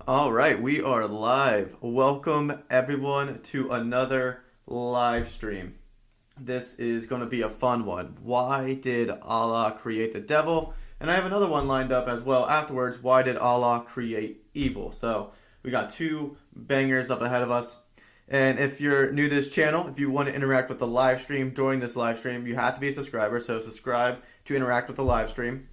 All right, we are live. Welcome everyone to another live stream. This is going to be a fun one. Why did Allah create the devil? And I have another one lined up as well afterwards. Why did Allah create evil? So we got two bangers up ahead of us. And if you're new to this channel, if you want to interact with the live stream during this live stream, you have to be a subscriber. So subscribe to interact with the live stream.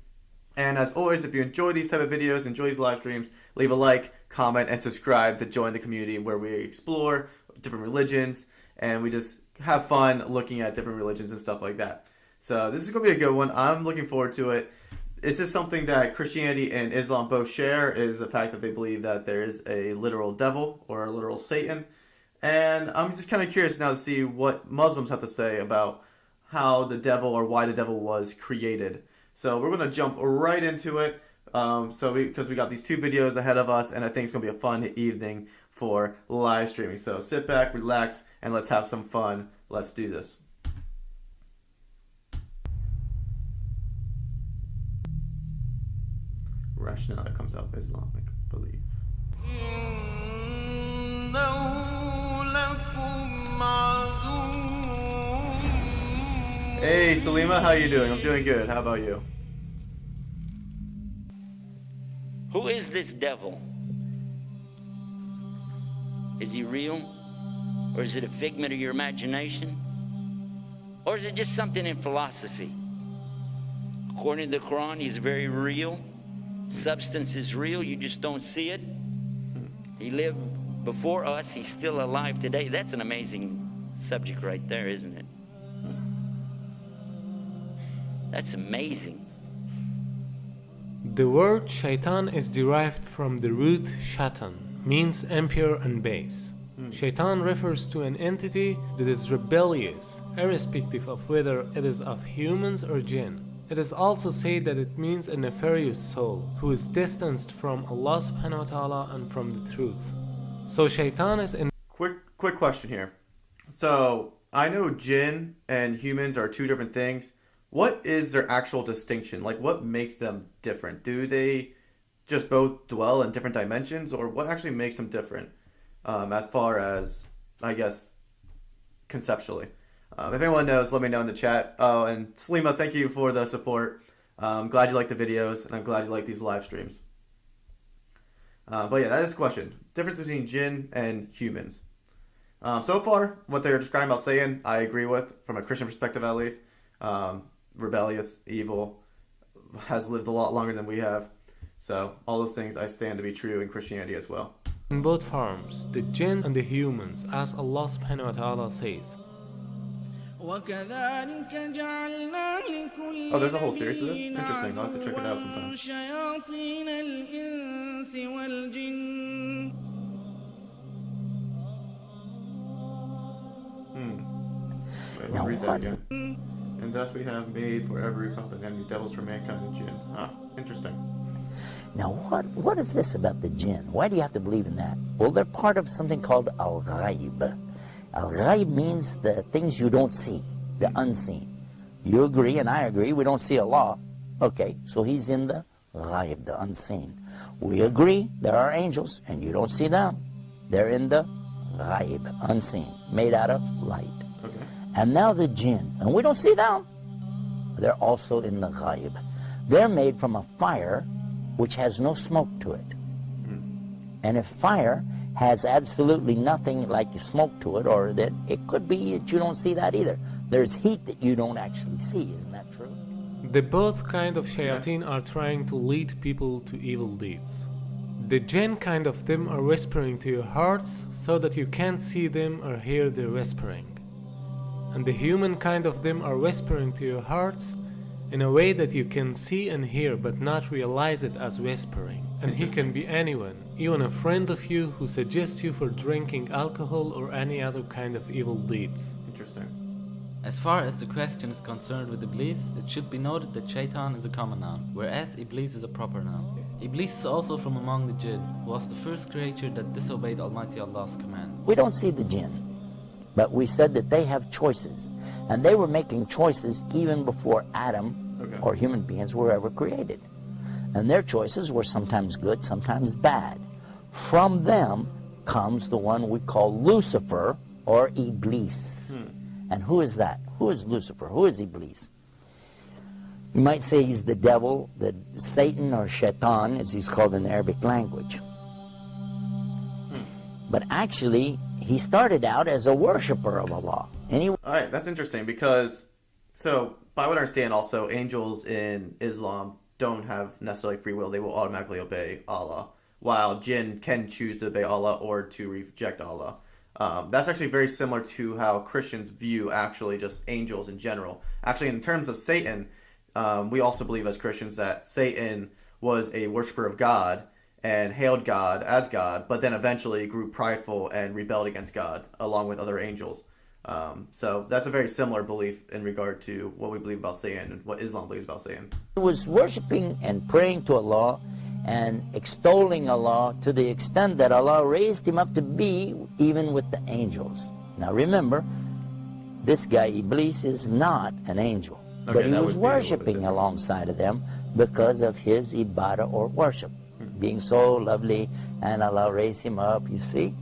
And as always, if you enjoy these type of videos, enjoy these live streams, leave a like, comment, and subscribe to join the community where we explore different religions and we just have fun looking at different religions and stuff like that. So this is going to be a good one. I'm looking forward to it. Is this something that Christianity and Islam both share? Is the fact that they believe that there is a literal devil or a literal Satan. And I'm just kind of curious now to see what Muslims have to say about how the devil or why the devil was created. So we're going to jump right into it because we got these two videos ahead of us, and I think it's going to be a fun evening for live streaming. So sit back, relax, and let's have some fun. Let's do this. Rationale that comes out of Islamic belief. Hey Salima, how you doing? I'm doing good. How about you? Who is this devil? Is he real? Or is it a figment of your imagination? Or is it just something in philosophy? According to the Quran, he's very real. Substance is real, you just don't see it. He lived before us, he's still alive today. That's an amazing subject right there, isn't it? That's amazing. The word shaitan is derived from the root shaitan, means impure and base. Shaitan refers to an entity that is rebellious, irrespective of whether it is of humans or jinn. It is also said that it means a nefarious soul, who is distanced from Allah subhanahu wa ta'ala and from the truth. So shaitan is in... Quick question here. So, I know jinn and humans are two different things. What is their actual distinction? Like, what makes them different? Do they just both dwell in different dimensions, or what actually makes them different as far as, I guess, conceptually? If anyone knows, let me know in the chat. Oh, and Salima, thank you for the support. I'm glad you like the videos, and I'm glad you like these live streams. But yeah, that is the question. Difference between jinn and humans. So far, what they're describing about Satan, I agree with, from a Christian perspective at least. Rebellious, evil, has lived a lot longer than we have. So all those things I stand to be true in Christianity as well. In both forms, the jinn and the humans, as Allah subhanahu wa ta'ala says. Oh, there's a whole series of this? Interesting, I'll have to check it out sometime. Wait, I'll read that again. And thus we have made for every prophet and enemy devils for mankind and jinn. Ah, interesting. Now what is this about the jinn? Why do you have to believe in that? Well, they're part of something called al-ghaib. Al-ghaib means the things you don't see, the unseen. You agree and I agree, we don't see Allah. Okay, so he's in the ghaib, the unseen. We agree there are angels and you don't see them. They're in the ghaib, unseen, made out of light. Okay. And now the jinn, and we don't see them. They're also in the ghaib. They're made from a fire which has no smoke to it. And if fire has absolutely nothing like smoke to it, or that it could be that you don't see that either. There's heat that you don't actually see, isn't that true? The both kind of shayateen are trying to lead people to evil deeds. The jinn kind of them are whispering to your hearts so that you can't see them or hear their whispering. And the human kind of them are whispering to your hearts in a way that you can see and hear but not realize it as whispering. And he can be anyone, even a friend of you who suggests you for drinking alcohol or any other kind of evil deeds. Interesting. As far as the question is concerned with Iblis, it should be noted that Shaitan is a common noun, whereas Iblis is a proper noun. Iblis is also from among the Jinn, who was the first creature that disobeyed Almighty Allah's command. We don't see the jinn, but we said that they have choices. And they were making choices even before Adam or human beings were ever created. And their choices were sometimes good, sometimes bad. From them comes the one we call Lucifer or Iblis. And who is that? Who is Lucifer? Who is Iblis? You might say he's the devil, the Satan or Shaitan, as he's called in the Arabic language. But actually, he started out as a worshiper of Allah. All right, that's interesting because, so by what I understand, also angels in Islam don't have necessarily free will; they will automatically obey Allah, while jinn can choose to obey Allah or to reject Allah. That's actually very similar to how Christians view actually just angels in general. Actually, in terms of Satan, we also believe as Christians that Satan was a worshiper of God and hailed God as God, but then eventually grew prideful and rebelled against God along with other angels. So that's a very similar belief in regard to what we believe about Satan and what Islam believes about Satan. He was worshiping and praying to Allah and extolling Allah to the extent that Allah raised him up to be even with the angels. Now remember, this guy Iblis is not an angel, but he was worshiping alongside of them because of his ibadah or worship, being so lovely, and Allah raised him up, you see.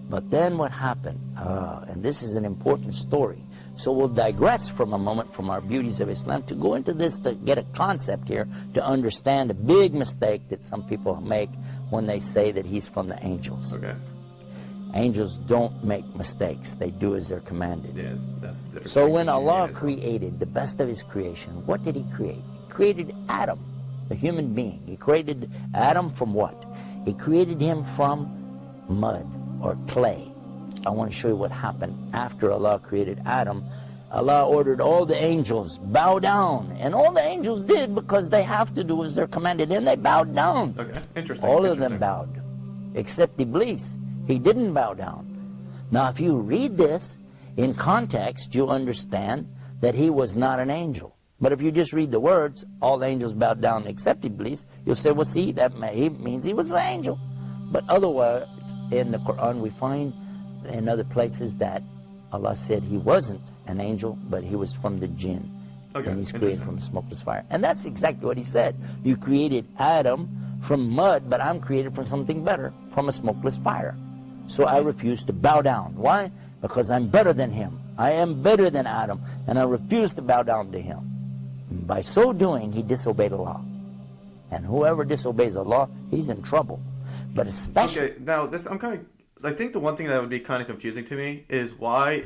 But then what happened? And this is an important story. So we'll digress from a moment from our beauties of Islam to go into this to get a concept here to understand a big mistake that some people make when they say that he's from the angels. Okay. Angels don't make mistakes. They do as they're commanded. Yeah, that's the difference. So when Allah created the best of his creation, what did he create? He created Adam, the human being. He created Adam from what? He created him from mud or clay. I want to show you what happened after Allah created Adam. Allah ordered all the angels, bow down. And all the angels did because they have to do as they're commanded, and they bowed down. Okay, interesting. All of them bowed, except Iblis. He didn't bow down. Now, if you read this in context, you understand that he was not an angel. But if you just read the words, all the angels bowed down except Iblis, you'll say, well, see, that means he was an angel. But otherwise, in the Quran, we find in other places that Allah said he wasn't an angel, but he was from the jinn. Okay, and he's created from a smokeless fire. And that's exactly what he said. You created Adam from mud, but I'm created from something better, from a smokeless fire. So I refuse to bow down. Why? Because I'm better than him. I am better than Adam, and I refuse to bow down to him. And by so doing, he disobeyed Allah. And whoever disobeys Allah, he's in trouble. But especially... Okay, now this, I think the one thing that would be kind of confusing to me is why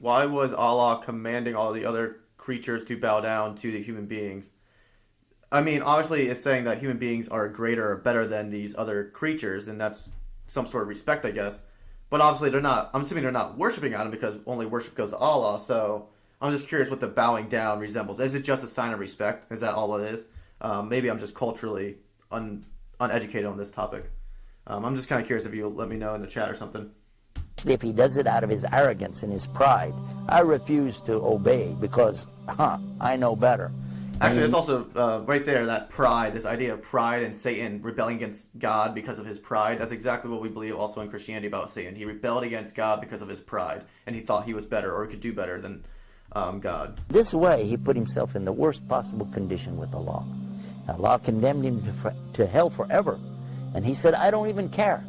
was Allah commanding all the other creatures to bow down to the human beings? I mean, obviously it's saying that human beings are greater or better than these other creatures, and that's some sort of respect, I guess. But obviously they're not, I'm assuming they're not worshiping Adam because only worship goes to Allah, so I'm just curious what the bowing down resembles. Is it just a sign of respect? Is that all it is? Maybe I'm just culturally uneducated on this topic. I'm just kind of curious if you'll let me know in the chat or something. If he does it out of his arrogance and his pride, I refuse to obey because, I know better. Actually, it's also right there, that pride, this idea of pride and Satan rebelling against God because of his pride. That's exactly what we believe also in Christianity about Satan. He rebelled against God because of his pride, and he thought he was better or could do better than God. This way, he put himself in the worst possible condition with Allah. Allah condemned him to hell forever. And he said, I don't even care.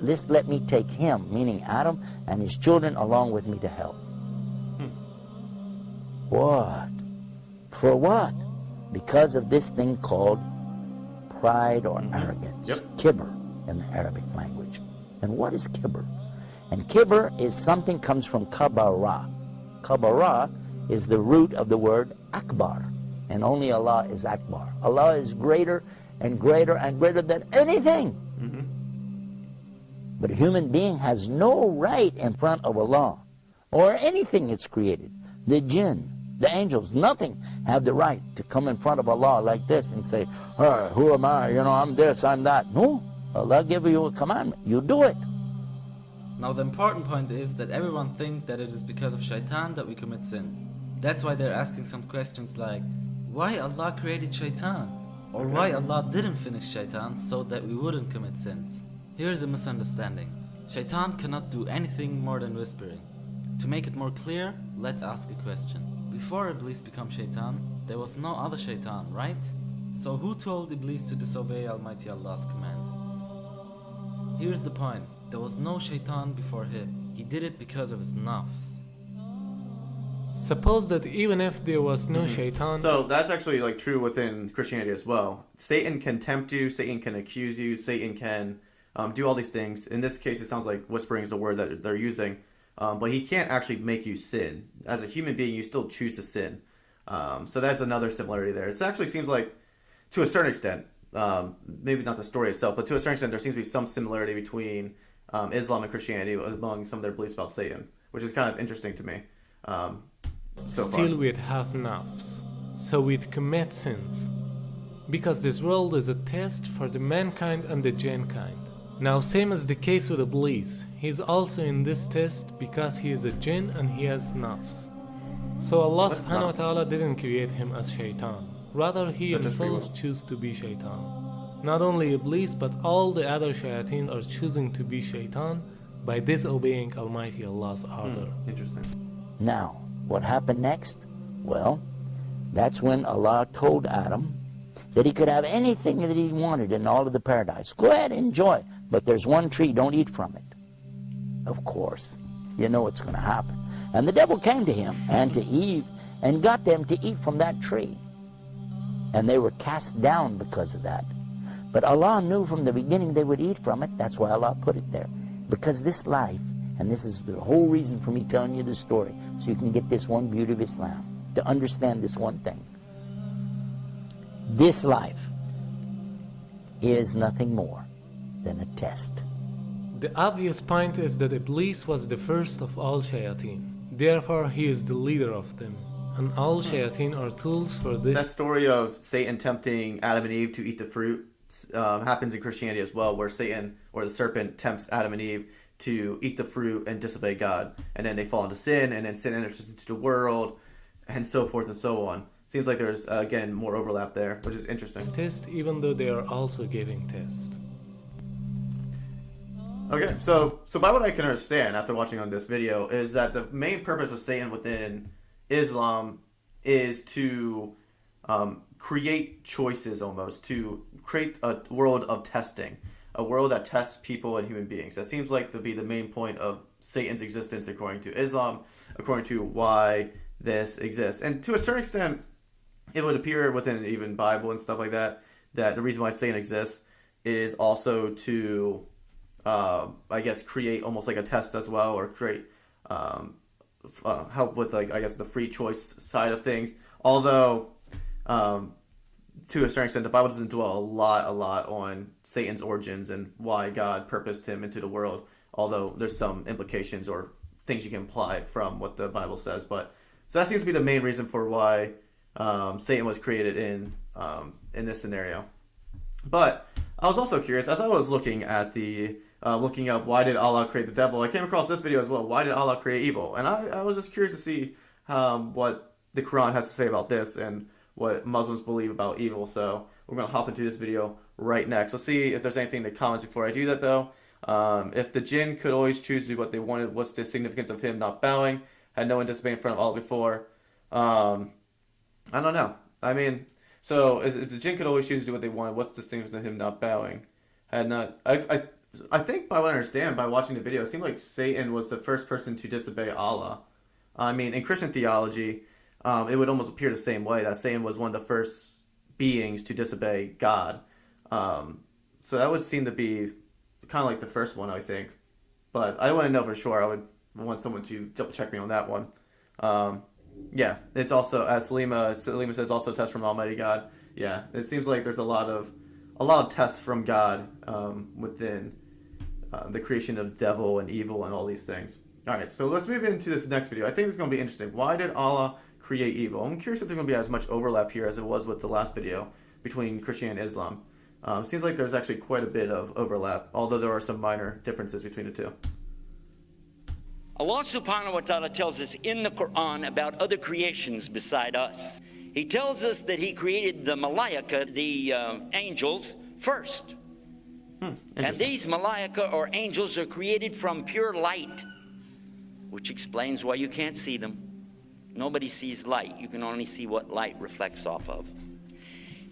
Just let me take him, meaning Adam, and his children along with me to hell. What? For what? Because of this thing called pride or arrogance. Kibr in the Arabic language. And what is kibr? And kibr is something comes from kabara. Kabara is the root of the word akbar. And only Allah is akbar. Allah is greater and greater and greater than anything. But a human being has no right in front of Allah or anything it's created. The jinn, the angels, nothing have the right to come in front of Allah like this and say, who am I? I'm this, I'm that. No, Allah gave you a commandment. You do it. Now the important point is that everyone thinks that it is because of shaitan that we commit sins. That's why they're asking some questions like, why Allah created shaitan? Or why Allah didn't finish shaitan so that we wouldn't commit sins. Here's a misunderstanding. Shaitan cannot do anything more than whispering. To make it more clear, let's ask a question. Before Iblis became shaitan, there was no other shaitan, right? So who told Iblis to disobey Almighty Allah's command? Here's the point. There was no shaitan before him. He did it because of his nafs. Suppose that even if there was no shaitan, So that's actually like true within Christianity as well. Satan can tempt you, Satan can accuse you, Satan can do all these things. In this case, it sounds like whispering is the word that they're using. But he can't actually make you sin. As a human being, you still choose to sin. So that's another similarity there. It actually seems like, to a certain extent, maybe not the story itself, but to a certain extent, there seems to be some similarity between Islam and Christianity among some of their beliefs about Satan, which is kind of interesting to me. still we'd have nafs, so we'd commit sins. Because this world is a test for the mankind and the jinn kind. Now, same as the case with Iblis, he's also in this test because he is a jinn and he has nafs. So Allah What's subhanahu wa nafs? ta'ala didn't create him as shaitan. Rather, he That just himself free will. chose to be shaitan. Not only Iblis, but all the other shayateen are choosing to be shaitan by disobeying Almighty Allah's order. Interesting. Now, what happened next? Well, that's when Allah told Adam that he could have anything that he wanted in all of the paradise. Go ahead, enjoy. But there's one tree, don't eat from it. Of course, you know what's going to happen. And the devil came to him and to Eve and got them to eat from that tree. And they were cast down because of that. But Allah knew from the beginning they would eat from it. That's why Allah put it there. Because this life, and this is the whole reason for me telling you this story, so you can get this one beauty of Islam, to understand this one thing. This life is nothing more than a test. The obvious point is that Iblis was the first of all shayateen. Therefore, he is the leader of them. And all shayateen are tools for this. That story of Satan tempting Adam and Eve to eat the fruit happens in Christianity as well, where Satan or the serpent tempts Adam and Eve to eat the fruit and disobey God. And then they fall into sin, and then sin enters into the world, and so forth and so on. Seems like there's, again, more overlap there, which is interesting. test, even though they are also giving test. Okay, so by what I can understand after watching on this video is that the main purpose of Satan within Islam is to create choices almost, to create a world of testing, a world that tests people and human beings. That seems like to be the main point of Satan's existence according to Islam, according to why this exists. And to a certain extent, it would appear within even Bible and stuff like that, that the reason why Satan exists is also to, I guess, create almost like a test as well, or create, help with, like, I guess, the free choice side of things. Although, to a certain extent, the Bible doesn't dwell a lot on Satan's origins and why God purposed him into the world. Although there's some implications or things you can apply from what the Bible says. But so that seems to be the main reason for why Satan was created in this scenario. But I was also curious, as I was looking at looking up why did Allah create the devil, I came across this video as well. Why did Allah create evil? And I was just curious to see what the Quran has to say about this and what Muslims believe about evil. So we're going to hop into this video right next. Let's see if there's anything in the comments before I do that, though. If the jinn could always choose to do what they wanted, what's the significance of him not bowing? Had no one disobeyed in front of Allah before? I don't know. I mean, so if the jinn could always choose to do what they wanted, what's the significance of him not bowing? I think by what I understand, by watching the video, it seemed like Satan was the first person to disobey Allah. I mean, in Christian theology, it would almost appear the same way, that Satan was one of the first beings to disobey God. So that would seem to be kind of like the first one, I think. But I want to know for sure. I would want someone to double check me on that one. Yeah, it's also, as Salima says, also a test from Almighty God. Yeah, it seems like there's a lot of tests from God within the creation of devil and evil and all these things. All right, so let's move into this next video. I think it's going to be interesting. Why did Allah create evil? I'm curious if there's going to be as much overlap here as it was with the last video between Christianity and Islam. Seems like there's actually quite a bit of overlap, although there are some minor differences between the two. Allah subhanahu wa ta'ala tells us in the Quran about other creations beside us. He tells us that he created the malaika, the angels, first. And these malaika or angels are created from pure light, which explains why you can't see them. Nobody sees light. You can only see what light reflects off of.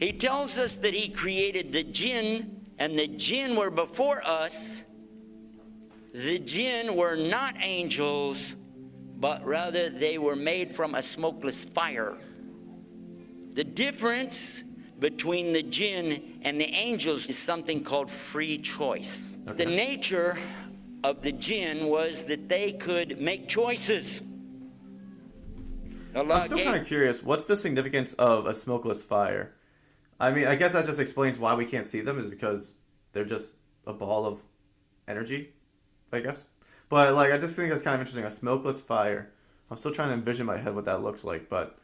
He tells us that he created the jinn, and the jinn were before us, the jinn were not angels, but rather they were made from a smokeless fire. The difference between the jinn and the angels is something called free choice. Okay. The nature of the jinn was that they could make choices. I'm still kind of curious, what's the significance of a smokeless fire? I mean, I guess that just explains why we can't see them, is because they're just a ball of energy, I guess. But, like, I just think that's kind of interesting, a smokeless fire. I'm still trying to envision in my head what that looks like, but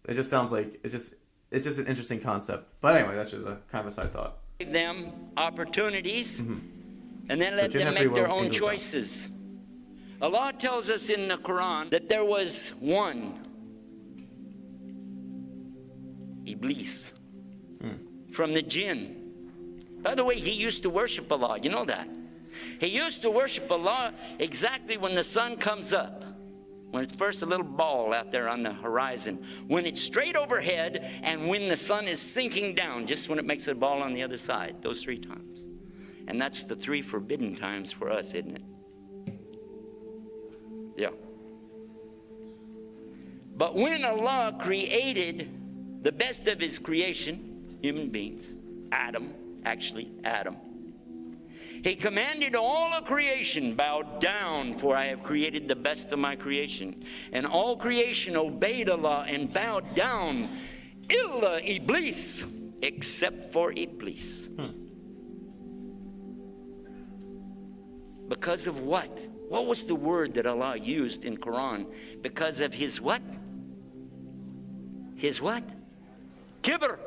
it just sounds like, it's just an interesting concept. But anyway, that's just a kind of a side thought. Give them opportunities, and then let jinn them have free make their will, own angels don't. choices. Allah tells us in the Quran that there was one, Iblis, from the jinn. By the way, he used to worship Allah, you know that. He used to worship Allah exactly when the sun comes up, when it's first a little ball out there on the horizon, when it's straight overhead, and when the sun is sinking down, just when it makes a ball on the other side, those 3 times. And that's the 3 forbidden times for us, isn't it? Yeah. But when Allah created the best of his creation, human beings, Adam, he commanded all of creation, bow down, for I have created the best of my creation. And all creation obeyed Allah and bowed down, illa Iblis, except for Iblis. Because of what? What was the word that Allah used in Quran? Because of his what? His what? Kibr.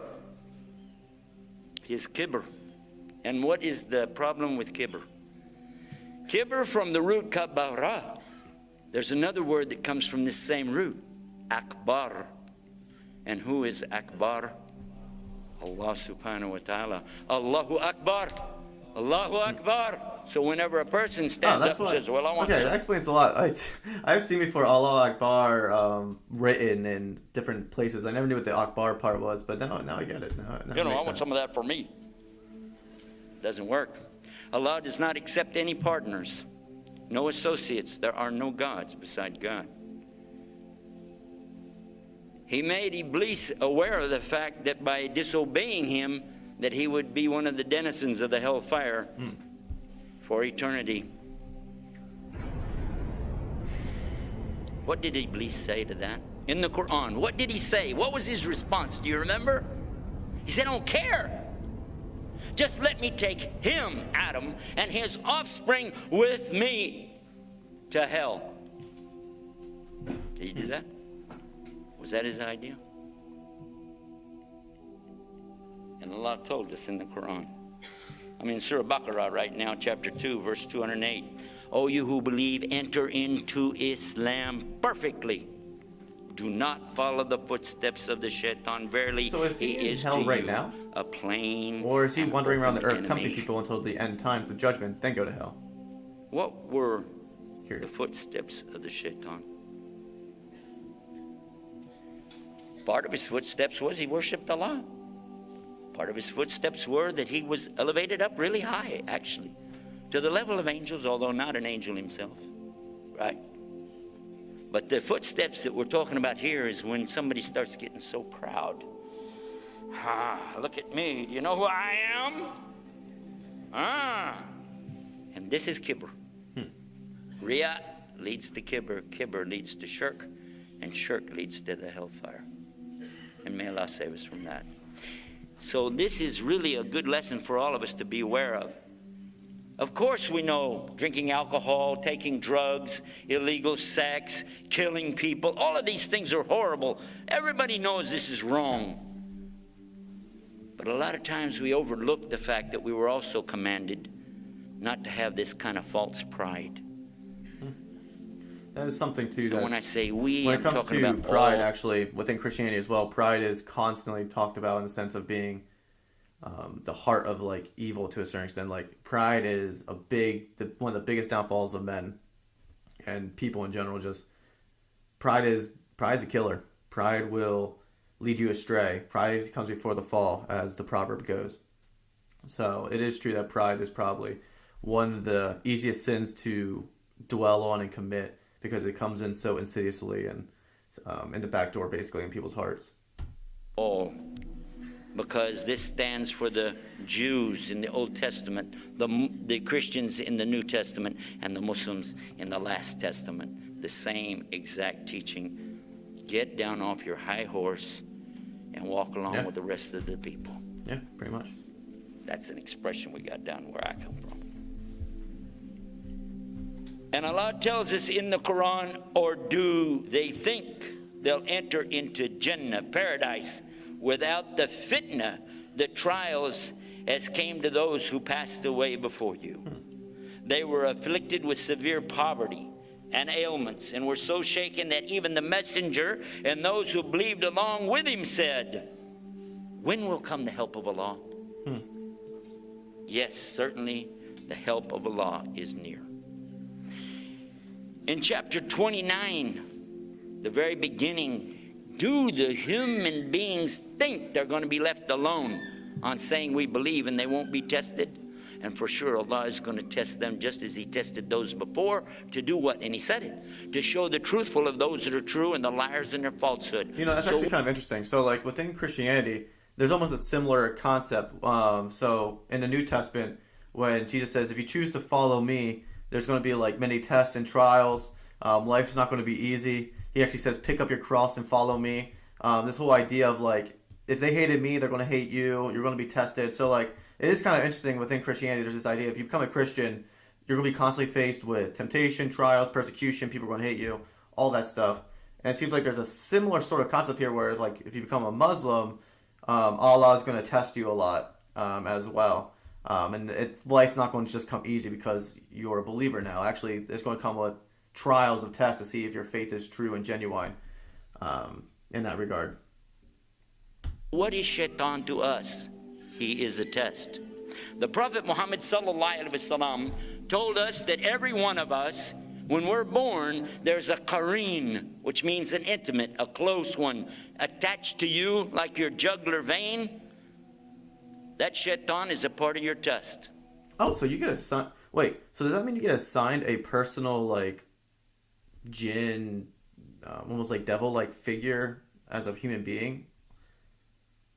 His kibr. And what is the problem with kibr? Kibr from the root kabara. There's another word that comes from this same root, akbar. And who is akbar? Allah subhanahu wa ta'ala. Allahu akbar. Allahu akbar. So whenever a person stands up and says, well, I want Okay, that explains a lot. I've seen before Allah Akbar written in different places. I never knew what the Akbar part was, but now I get it. Now it I makes want sense. some of that for me. Doesn't work. Allah does not accept any partners, no associates. There are no gods beside God. He made Iblis aware of the fact that by disobeying him, that he would be one of the denizens of the hellfire for eternity. What did Iblis say to that? In the Quran, what did he say? What was his response? Do you remember? He said, I don't care. Just let me take him, Adam, and his offspring with me to hell. Did he do that? Was that his idea? And Allah told us in the Quran. I'm in Surah Baqarah right now, chapter 2, verse 208. O you who believe, enter into Islam perfectly. Do not follow the footsteps of the shaitan. Verily, So is he in hell right now? A plain Or is he and wandering around the open earth, tempting enemy. people until the end times of judgment, then go to hell? What were the Curious. footsteps of the shaitan? Part of his footsteps was he worshipped Allah. Part of his footsteps were that he was elevated up really high, actually, to the level of angels, although not an angel himself, right? But the footsteps that we're talking about here is when somebody starts getting so proud. Look at me. Do you know who I am? And this is kibr. Riyah leads to kibr. Kibr leads to shirk. And shirk leads to the hellfire. And may Allah save us from that. So this is really a good lesson for all of us to be aware of. Of course we know drinking alcohol, taking drugs, illegal sex, killing people, all of these things are horrible. Everybody knows this is wrong. But a lot of times we overlook the fact that we were also commanded not to have this kind of false pride. That is something too. And when I say we, When I'm it comes talking to about pride, all. actually, within Christianity as well, pride is constantly talked about in the sense of being the heart of like evil to a certain extent. Like pride is one of the biggest downfalls of men and people in general. Just pride is a killer. Pride will lead you astray. Pride comes before the fall, as the proverb goes. So it is true that pride is probably one of the easiest sins to dwell on and commit because it comes in so insidiously and in the back door, basically, in people's hearts. All. Because this stands for the Jews in the Old Testament, the Christians in the New Testament, and the Muslims in the Last Testament. The same exact teaching. Get down off your high horse and walk along with the rest of the people. Yeah, pretty much. That's an expression we got down where I come from. And Allah tells us in the Quran, or do they think they'll enter into Jannah, paradise, without the fitna, the trials, as came to those who passed away before you? They were afflicted with severe poverty and ailments, and were so shaken that even the messenger and those who believed along with him said, when will come the help of Allah? Yes, certainly the help of Allah is near. In chapter 29, the very beginning, do the human beings think they're going to be left alone on saying we believe and they won't be tested? And for sure, Allah is going to test them just as He tested those before. To do what? And He said it. To show the truthful of those that are true and the liars in their falsehood. You know, that's actually kind of interesting. So, like, within Christianity, there's almost a similar concept. So, in the New Testament, when Jesus says, if you choose to follow me, there's going to be, like, many tests and trials. Life is not going to be easy. He actually says, pick up your cross and follow me. This whole idea of, like, if they hated me, they're going to hate you. You're going to be tested. So, like, it is kind of interesting within Christianity. There's this idea, if you become a Christian, you're going to be constantly faced with temptation, trials, persecution. People are going to hate you, all that stuff. And it seems like there's a similar sort of concept here where, like, if you become a Muslim, Allah is going to test you a lot as well. And life's not going to just come easy because you're a believer now. Actually, it's going to come with trials of tests to see if your faith is true and genuine in that regard. What is shaitan to us? He is a test. The Prophet Muhammad sallallahu alaihi wasallam told us that every one of us, when we're born, there's a qareen, which means an intimate, a close one, attached to you like your jugular vein. That shaitan is a part of your test. Oh, so you get assigned... Wait, so does that mean you get assigned a personal, like, jinn, almost like devil-like figure as a human being?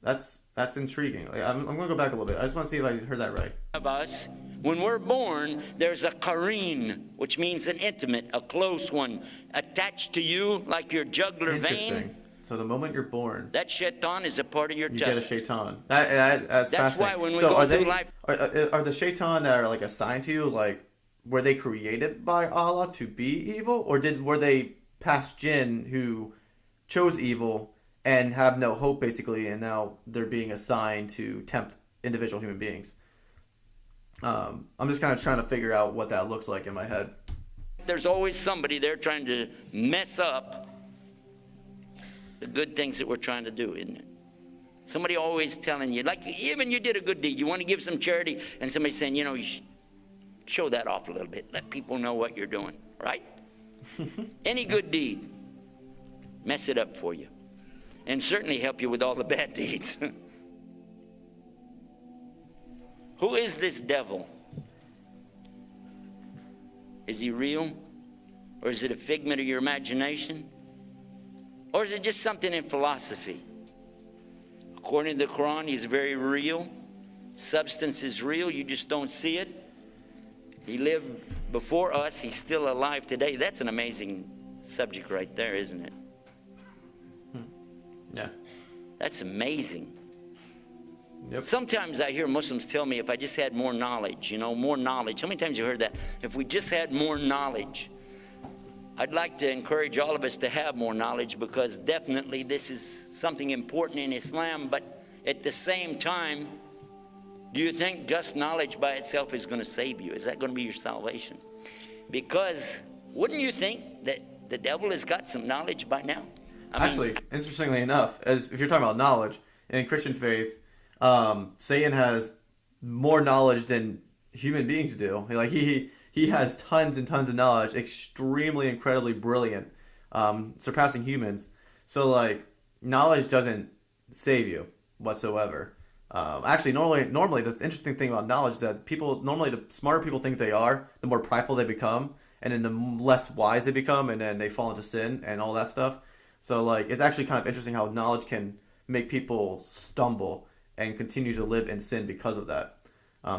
That's intriguing. Like, I'm going to go back a little bit. I just want to see if I heard that right. Of us, when we're born, there's a qareen, which means an intimate, a close one, attached to you like your jugular vein. So the moment you're born, that shaitan is a part of your test. You get a shaitan. That's fascinating. Why when we go through life... Are the shaitan that are, like, assigned to you, like, were they created by Allah to be evil? Or were they past jinn who chose evil and have no hope, basically, and now they're being assigned to tempt individual human beings? I'm just kind of trying to figure out what that looks like in my head. There's always somebody there trying to mess up the good things that we're trying to do, isn't it? Somebody always telling you, like, even you did a good deed, you want to give some charity, and somebody saying, you know, you should show that off a little bit. Let people know what you're doing, right? Any good deed, mess it up for you. And certainly help you with all the bad deeds. Who is this devil? Is he real? Or is it a figment of your imagination? Or is it just something in philosophy? According to the Quran, he's very real. Substance is real, you just don't see it. He lived before us, he's still alive today. That's an amazing subject right there, isn't it? Yeah. That's amazing. Yep. Sometimes I hear Muslims tell me, if I just had more knowledge, you know, more knowledge. How many times you heard that? If we just had more knowledge. I'd like to encourage all of us to have more knowledge, because definitely this is something important in Islam, but at the same time, do you think just knowledge by itself is going to save you? Is that going to be your salvation? Because wouldn't you think that the devil has got some knowledge by now? Actually, interestingly enough, as if you're talking about knowledge, in Christian faith, Satan has more knowledge than human beings do. Like, he has tons and tons of knowledge, extremely, incredibly brilliant, surpassing humans. So, like, knowledge doesn't save you whatsoever. Actually, normally the interesting thing about knowledge is that the smarter people think they are, the more prideful they become, and then the less wise they become, and then they fall into sin and all that stuff. So like, it's actually kind of interesting how knowledge can make people stumble and continue to live in sin because of that.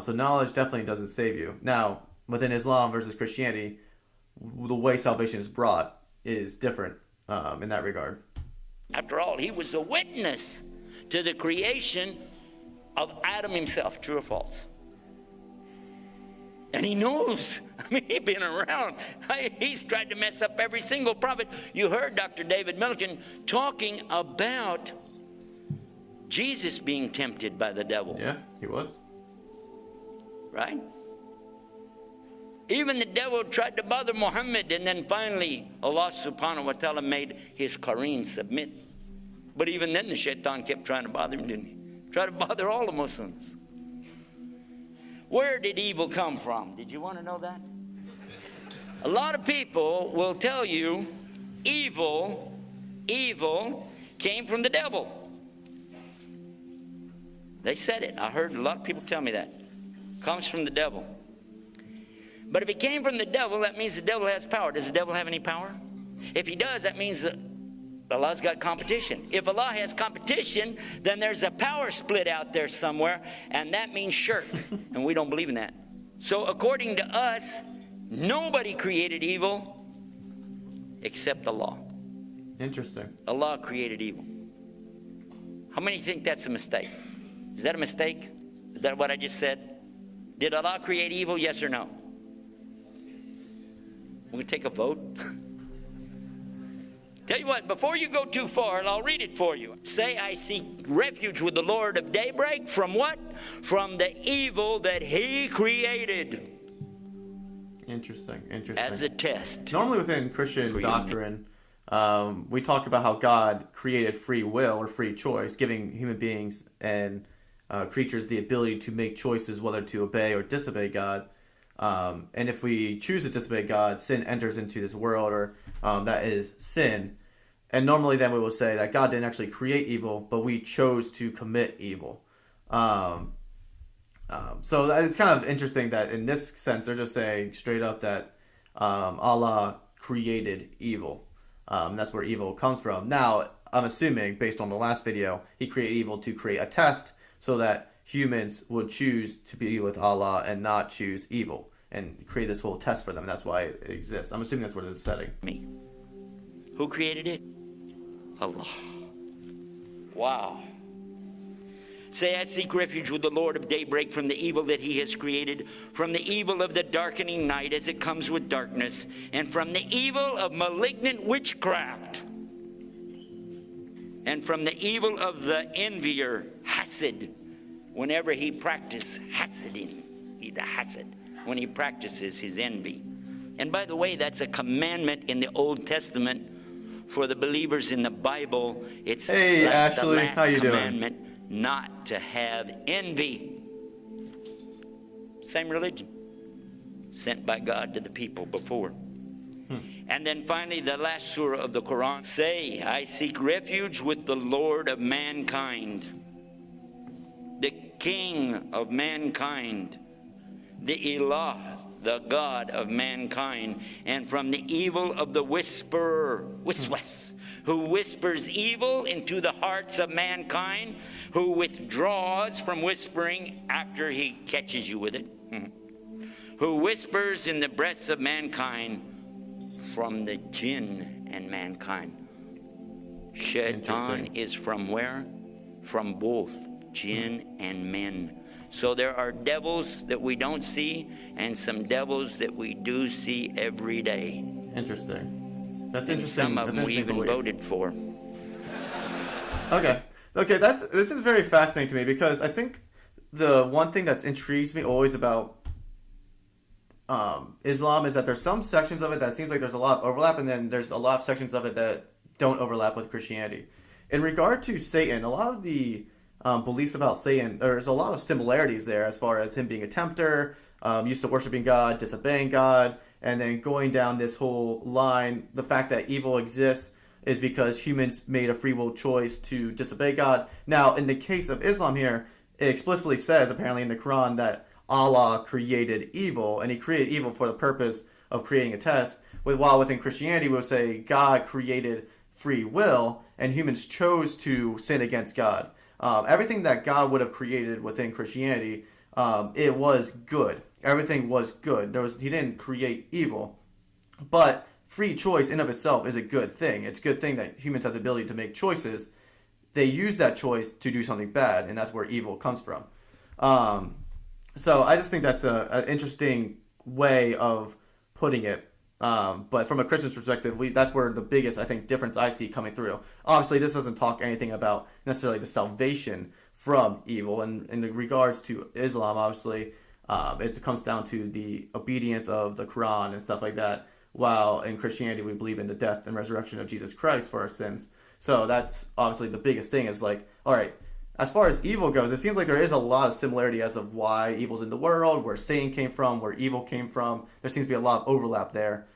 So knowledge definitely doesn't save you. Now, within Islam versus Christianity, the way salvation is brought is different in that regard. After all, he was a witness to the creation of Adam himself, true or false? And he knows. I mean, he's been around. He's tried to mess up every single prophet. You heard Dr. David Milliken talking about Jesus being tempted by the devil. Yeah, he was. Right? Even the devil tried to bother Muhammad, and then finally Allah subhanahu wa ta'ala made his Qareen submit. But even then the shaitan kept trying to bother him, didn't he? Try to bother all the Muslims. Where did evil come from? Did you want to know that? A lot of people will tell you evil came from the devil. They said it. I heard a lot of people tell me that. Comes from the devil. But if it came from the devil, that means the devil has power. Does the devil have any power? If he does, that means that Allah's got competition. If Allah has competition, then there's a power split out there somewhere, and that means shirk. And we don't believe in that. So according to us, nobody created evil except Allah. Interesting. Allah created evil. How many think that's a mistake? Is that a mistake? Is that what I just said? Did Allah create evil, yes or no? We'll take a vote. Tell you what, before you go too far, and I'll read it for you. Say, I seek refuge with the Lord of daybreak. From what? From the evil that he created. Interesting. As a test. Normally within Christian doctrine, we talk about how God created free will or free choice, giving human beings and creatures the ability to make choices whether to obey or disobey God. And if we choose to disobey God, sin enters into this world, or that is sin. And normally then we will say that God didn't actually create evil, but we chose to commit evil. So it's kind of interesting that in this sense, they're just saying straight up that Allah created evil. That's where evil comes from. Now, I'm assuming, based on the last video, he created evil to create a test so that humans would choose to be with Allah and not choose evil, and create this whole test for them. That's why it exists. I'm assuming that's what it's setting. Me. Who created it? Allah. Wow. Say, I seek refuge with the Lord of daybreak from the evil that he has created, from the evil of the darkening night as it comes with darkness, and from the evil of malignant witchcraft, and from the evil of the envier, hasad, whenever he practices hasadin, the hasad, when he practices his envy. And by the way, that's a commandment in the Old Testament for the believers in the Bible. It's hey, like Ashley, the last how you commandment, doing? not to have envy. Same religion, sent by God to the people before. And then finally, the last surah of the Quran. Say, I seek refuge with the Lord of mankind, the King of mankind, the Ilah, the God of mankind, and from the evil of the whisperer, wiswas, who whispers evil into the hearts of mankind, who withdraws from whispering after he catches you with it, who whispers in the breasts of mankind, from the Jinn and mankind. Shaitan is from where? From both Jinn and men. So there are devils that we don't see, and some devils that we do see every day. Interesting. That's and interesting. Some of them we even voted for. Okay. This is very fascinating to me, because I think the one thing that's intrigues me always about Islam is that there's some sections of it that seems like there's a lot of overlap, and then there's a lot of sections of it that don't overlap with Christianity. In regard to Satan, a lot of the beliefs about Satan, there's a lot of similarities there as far as him being a tempter, used to worshiping God, disobeying God, and then going down this whole line. The fact that evil exists is because humans made a free will choice to disobey God. Now, in the case of Islam here, it explicitly says, apparently in the Quran, that Allah created evil, and he created evil for the purpose of creating a test. While within Christianity, we'll say God created free will, and humans chose to sin against God. Everything that God would have created within Christianity, it was good. Everything was good. He didn't create evil. But free choice in of itself is a good thing. It's a good thing that humans have the ability to make choices. They use that choice to do something bad, and that's where evil comes from. So I just think that's an interesting way of putting it. But from a Christian's perspective, that's where the biggest, I think, difference I see coming through. Obviously, this doesn't talk anything about necessarily the salvation from evil. And in regards to Islam, obviously, it comes down to the obedience of the Quran and stuff like that. While in Christianity, we believe in the death and resurrection of Jesus Christ for our sins. So that's obviously the biggest thing is like, all right, as far as evil goes, it seems like there is a lot of similarity as of why evil's in the world, where Satan came from, where evil came from. There seems to be a lot of overlap there.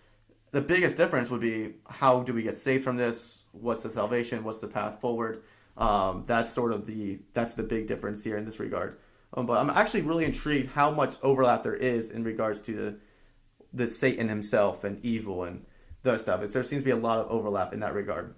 The biggest difference would be, how do we get saved from this? What's the salvation? What's the path forward? That's the big difference here in this regard. But I'm actually really intrigued how much overlap there is in regards to the Satan himself and evil and those stuff. There seems to be a lot of overlap in that regard.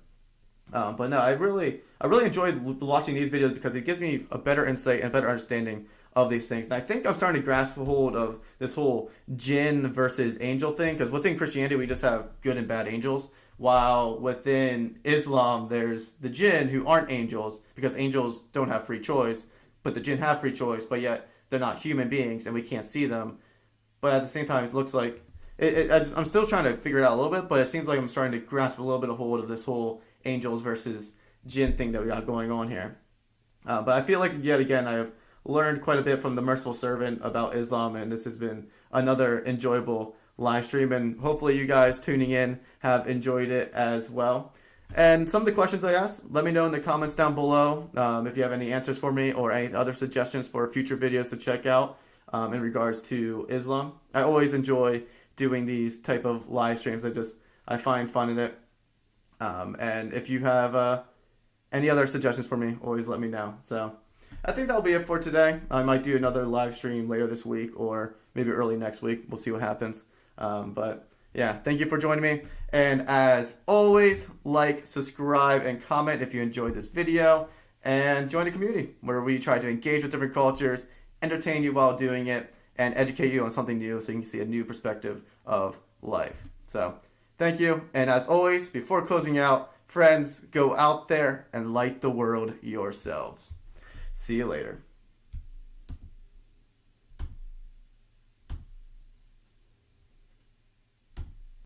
But no, I really enjoyed watching these videos because it gives me a better insight and better understanding of these things. And I think I'm starting to grasp a hold of this whole jinn versus angel thing, because within Christianity we just have good and bad angels, while within Islam there's the jinn who aren't angels, because angels don't have free choice, but the jinn have free choice, but yet they're not human beings and we can't see them. But at the same time, it looks like I'm still trying to figure it out a little bit, but it seems like I'm starting to grasp a little bit of hold of this whole angels versus jinn thing that we got going on here. But I feel like, yet again, I have learned quite a bit from the Merciful Servant about Islam, and this has been another enjoyable live stream, and hopefully you guys tuning in have enjoyed it as well. And some of the questions I asked, let me know in the comments down below if you have any answers for me or any other suggestions for future videos to check out in regards to Islam. I always enjoy doing these type of live streams. I find fun in it. And if you have any other suggestions for me, always let me know. So I think that'll be it for today. I might do another live stream later this week or maybe early next week. We'll see what happens. But yeah, thank you for joining me. And as always, like, subscribe, and comment if you enjoyed this video. And join the community where we try to engage with different cultures, entertain you while doing it, and educate you on something new so you can see a new perspective of life. So thank you. And as always, before closing out, friends, go out there and light the world yourselves. See you later.